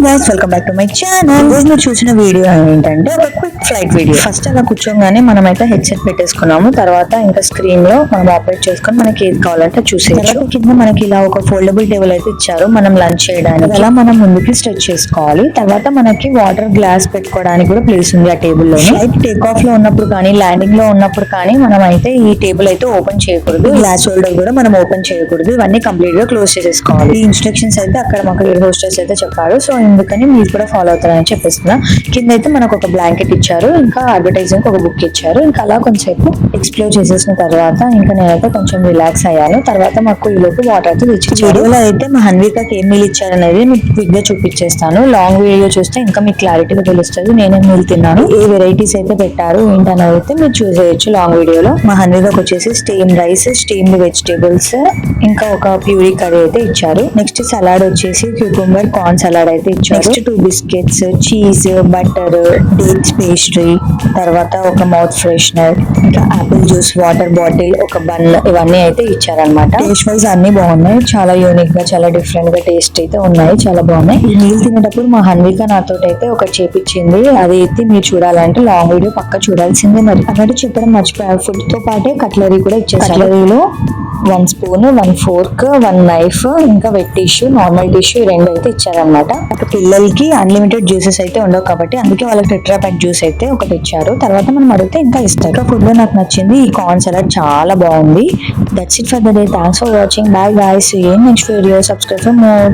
Guys welcome back to my channel. రోజు మీరు చూసిన వీడియో ఏంటంటే ఒక క్విక్ ఫ్లైట్ వీడియో. ఫస్ట్ అలా కూర్చోగానే మనమైతే హెడ్సెట్ పెట్టేసుకున్నాము. తర్వాత ఇంకా స్క్రీన్ లో మనం ఆపరేట్ చేసుకొని మనకి ఏది కావాలంటే చూసేయచ్చు. కింద మనకి ఇలా ఒక ఫోల్డబుల్ టేబుల్ అయితే ఇచ్చారు మనం లంచ్ చేయడానికి. అలా మనం ముందుకి స్ట్రెచ్ చేసుకోవాలి. తర్వాత మనకి వాటర్ గ్లాస్ పెట్టుకోవడానికి కూడా ప్లేస్ ఉంది ఆ టేబుల్ లో. ఫ్లైట్ టేక్ ఆఫ్ లో ఉన్నప్పుడు కానీ ల్యాండింగ్ లో ఉన్నప్పుడు కానీ మనం అయితే ఈ టేబుల్ అయితే ఓపెన్ చేయకూడదు. గ్లాస్ హోల్డర్ కూడా మనం ఓపెన్ చేయకూడదు. ఇవన్నీ కంప్లీట్ గా క్లోజ్ చేసేసుకోవాలి. ఈ ఇన్స్ట్రక్షన్స్ అయితే అక్కడ మాకు ఎయిర్ హోస్టెస్ అయితే చెప్పారు. సో ఎందుకని మీరు కూడా ఫాలో అవుతారని చెప్పేస్తున్నా. కింద అయితే మనకు ఒక బ్లాంకెట్ ఇచ్చారు, ఇంకా అడ్వర్టైజింగ్ ఒక బుక్ ఇచ్చారు. ఇంకా అలా కొంచెంసేపు ఎక్స్ప్లోర్ చేసేసిన తర్వాత ఇంకా నేనైతే కొంచెం రిలాక్స్ అయ్యాను. తర్వాత మాకు ఈ లోపు వాటర్ అయితే తెచ్చి వీడియోలో అయితే మా హన్వికకి ఏం మీల్ ఇచ్చారనేది మీకు క్విక్ గా చూపించేస్తాను. లాంగ్ వీడియో చూస్తే ఇంకా మీకు క్లారిటీగా తెలుస్తుంది నేనేం మీల్ తిన్నాను, ఏ వెరైటీస్ అయితే పెట్టారు ఏంటనేది అయితే మీరు చూసేయచ్చు లాంగ్ వీడియోలో. మా హన్వికకి వచ్చేసి స్టీమ్ రైస్, స్టీమ్డ్ వెజిటేబుల్స్, ఇంకా ఒక ప్యూరీ కర్రీ అయితే ఇచ్చారు. నెక్స్ట్ సలాడ్ వచ్చేసి క్యూకుంబర్ కార్న్ సలాడ్ అయితే ఇచ్చారు. Next 2 biscuits, cheese, butter, dates pastry, తర్వాత ఒక మౌత్ ఫ్రెషనర్, ఇంకా ఆపిల్ జ్యూస్, వాటర్ బాటిల్, ఒక బన్, ఇవన్నీ అయితే ఇచ్చారనమాట. టేస్ట్ వైజ్ అన్ని బాగున్నాయి, చాలా యూనిక్ గా చాలా డిఫరెంట్ గా టేస్ట్ అయితే ఉన్నాయి, చాలా బాగున్నాయి. ఈ మీల్ తినేటప్పుడు మా హన్విక నాతో అయితే ఒక చేపించింది, అది అయితే మీరు చూడాలంటే లాంగ్ వీడియో పక్క చూడాల్సిందే. మరి అన్నట్టు చెప్పడం మర్చిపోయారు, ఫుడ్ తో పాటే కట్లరీ కూడా ఇచ్చారు. కట్లరీలో 1 స్పూన్, 1 ఫోర్క్, 1 నైఫ్, ఇంకా వెట్ టిష్యూ, నార్మల్ టిష్యూ, 2 అయితే ఇచ్చారనమాట. పిల్లలకి అన్లిమిటెడ్ జ్యూసెస్ అయితే ఉండవు కాబట్టి అందుకే వాళ్ళకి టెట్రా ప్యాక్ జ్యూస్ అయితే ఒకటి ఇచ్చారు. తర్వాత మనం అడిగితే ఇంకా ఇస్తారు. ఇంకా ఫుడ్ లో నాకు నచ్చింది ఈ కార్న్ సలాడ్, చాలా బాగుంది. That's it for the day. Thanks for watching. Bye guys. See you in next video. Subscribe for more.